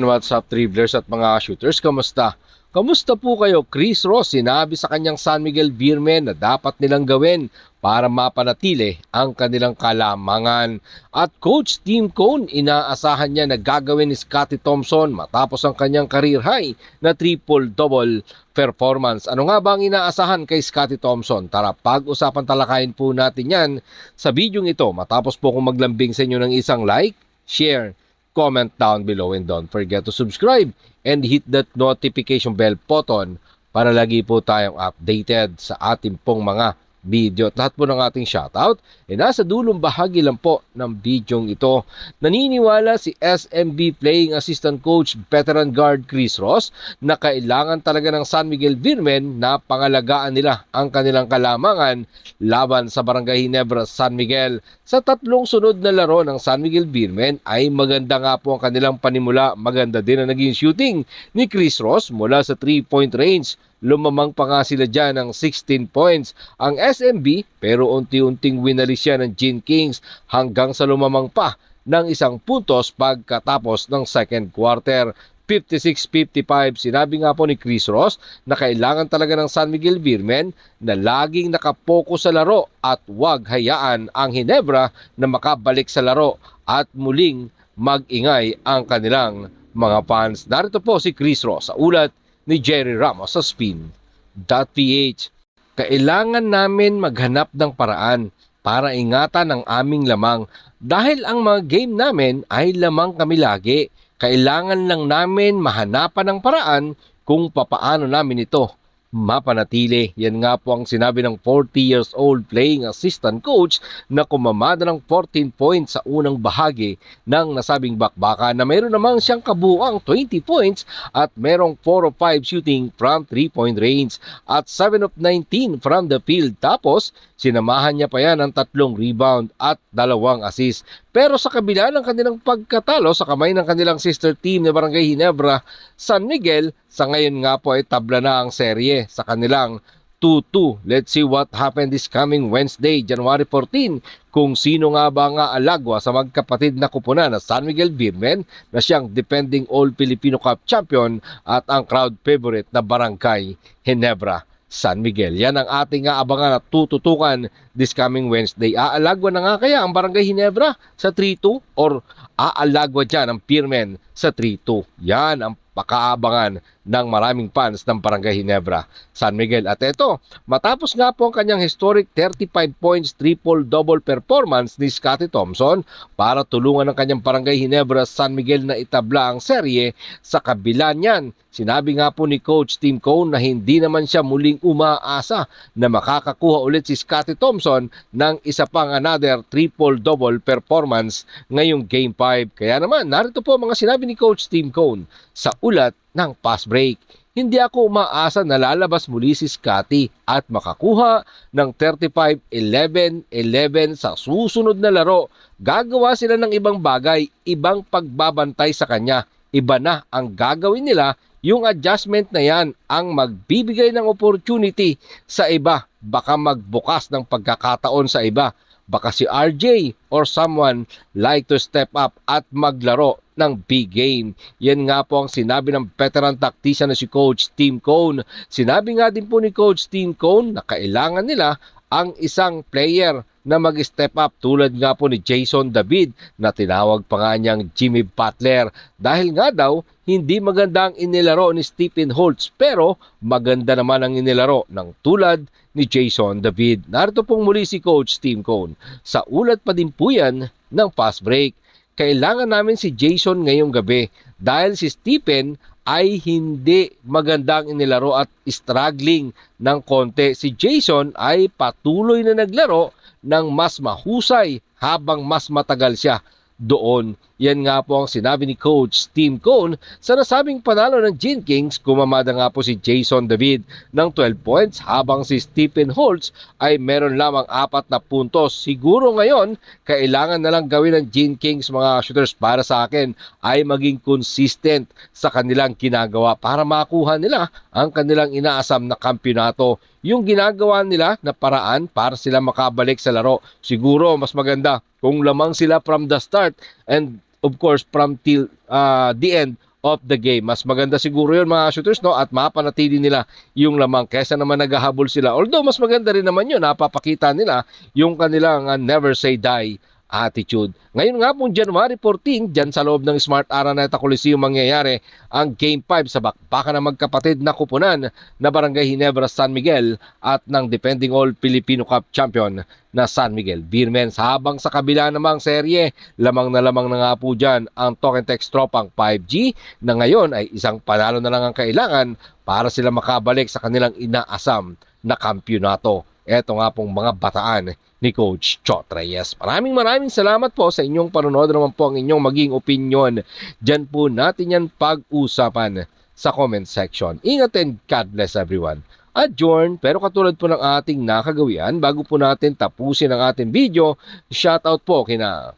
what's up dribblers at mga shooters, kamusta? Kamusta po kayo? Chris Ross sinabi sa kanyang San Miguel Beermen na dapat nilang gawin para mapanatili ang kanilang kalamangan. At Coach Tim Cone, inaasahan niya na gagawin ni Scottie Thompson matapos ang kanyang career high na triple-double performance. Ano nga ba ang inaasahan kay Scottie Thompson? Tara, pag-usapan talakayin po natin yan sa bidyong ito matapos po kong maglambing sa inyo ng isang like, share, comment down below, and don't forget to subscribe and hit that notification bell button para lagi po tayong updated sa ating pong mga video. At lahat po ng ating shoutout nasa dulong bahagi lang po ng bidyong ito. Naniniwala si SMB Playing Assistant Coach Veteran Guard Chris Ross na kailangan talaga ng San Miguel Beermen na pangalagaan nila ang kanilang kalamangan laban sa Barangay Ginebra San Miguel. Sa tatlong sunod na laro ng San Miguel Beermen ay maganda nga po ang kanilang panimula. Maganda din ang naging shooting ni Chris Ross mula sa 3-point range. Lumamang pa nga sila dyan ng 16 points ang SMB, pero unti-unting winalis siya ng Gene Kings hanggang sa lumamang pa ng 1 puntos pagkatapos ng second quarter. 56-55, sinabi nga po ni Chris Ross na kailangan talaga ng San Miguel Beermen na laging nakapokus sa laro at huwag hayaan ang Ginebra na makabalik sa laro at muling mag-ingay ang kanilang mga fans. Narito po si Chris Ross sa ulat ni Jerry Ramos sa Spin.ph. Kailangan namin maghanap ng paraan para ingatan ang aming lamang dahil ang mga game namin ay lamang kami lagi. Kailangan lang namin mahanapan ng paraan kung papaano namin ito mapanatili. Yan nga po ang sinabi ng 40 years old playing assistant coach na kumamada ng 14 points sa unang bahagi ng nasabing bakbakan, na mayroon namang siyang kabuuang 20 points at merong 4 of 5 shooting from 3-point range at 7 of 19 from the field. Tapos sinamahan niya pa yan ng 3 rebound at 2 assist. Pero sa kabila ng kanilang pagkatalo sa kamay ng kanilang sister team na Barangay Ginebra San Miguel, sa ngayon nga po ay tabla na ang serye sa kanilang 2-2. Let's see what happened this coming Wednesday, January 14, kung sino nga ba nga alagwa sa magkapatid na kupunan na San Miguel Beermen na siyang defending All-Filipino Cup champion at ang crowd favorite na Barangay Ginebra San Miguel. Yan ang ating abangan at tututukan this coming Wednesday. Aalagwa na nga kaya ang Barangay Ginebra sa 3-2 or aalagwa dyan ang Beermen sa 3-2? Yan ang pakaabangan ng maraming fans ng Barangay Ginebra San Miguel. At ito, matapos nga po ang kanyang historic 35 points triple-double performance ni Scottie Thompson para tulungan ang kanyang Barangay Ginebra San Miguel na itabla ang serye, sa kabila niyan, sinabi nga po ni Coach Tim Cone na hindi naman siya muling umaasa na makakakuha ulit si Scottie Thompson ng isa pang another triple-double performance ngayong Game 5. Kaya naman, narito po mga sinabi ni Coach Tim Cone sa ulat ng Fast Break. Hindi ako umaasa na lalabas muli si Scottie at makakuha ng 35-11-11 sa susunod na laro. Gagawa sila ng ibang bagay, ibang pagbabantay sa kanya. Iba na ang gagawin nila. Yung adjustment na yan ang magbibigay ng opportunity sa iba. Baka magbukas ng pagkakataon sa iba. Baka si RJ or someone like to step up at maglaro ng big game. Yan nga po ang sinabi ng veteran tactician na si Coach Tim Cone. Sinabi nga din po ni Coach Tim Cone na kailangan nila ang isang player na mag-step up tulad nga po ni Jason David na tinawag pa nga niyang Jimmy Butler. Dahil nga daw, hindi maganda ang inilaro ni Stephen Holtz pero maganda naman ang inilaro ng tulad ni Jason David. Narito pong muli si Coach Tim Cone. Sa ulat pa din po yan ng Fast Break. Kailangan namin si Jason ngayong gabi dahil si Stephen ay hindi magandang inilaro at struggling ng konti. Si Jason ay patuloy na naglaro ng mas mahusay habang mas matagal siya doon. Yan nga po ang sinabi ni Coach Tim Cone sa nasabing panalo ng Gene Kings. Kumamada nga po si Jason David ng 12 points habang si Stephen Holtz ay meron lamang 4 na puntos. Siguro ngayon, kailangan na lang gawin ng Gene Kings mga shooters para sa akin ay maging consistent sa kanilang ginagawa para makuha nila ang kanilang inaasam na kampyonato. Yung ginagawa nila na paraan para sila makabalik sa laro, siguro mas maganda kung lamang sila from the start and of course from till the end of the game. Mas maganda siguro yun mga shooters, no? At mapanatili nila yung lamang kesa naman naghahabol sila. Although mas maganda rin naman yun, napapakita nila yung kanilang never say die attitude. Ngayon nga pong January 14, dyan sa loob ng Smart Araneta Coliseum mangyayari ang Game 5 sa bakbakan ng magkapatid na kupunan na Barangay Ginebra San Miguel at ng defending All Filipino Cup champion na San Miguel Beermen. Habang sa kabila namang serye, lamang na nga po dyan ang Talk and Text Tropang 5G na ngayon ay isang panalo na lang ang kailangan para sila makabalik sa kanilang inaasam na kampyonato. Eto nga pong mga bataan ni Coach Chot Reyes. Maraming salamat po sa inyong panonood, naman po ang inyong maging opinion. Diyan po natin yan pag-usapan sa comment section. Ingat and God bless everyone. Adjourn, pero katulad po ng ating nakagawian, bago po natin tapusin ang ating video, shoutout po kina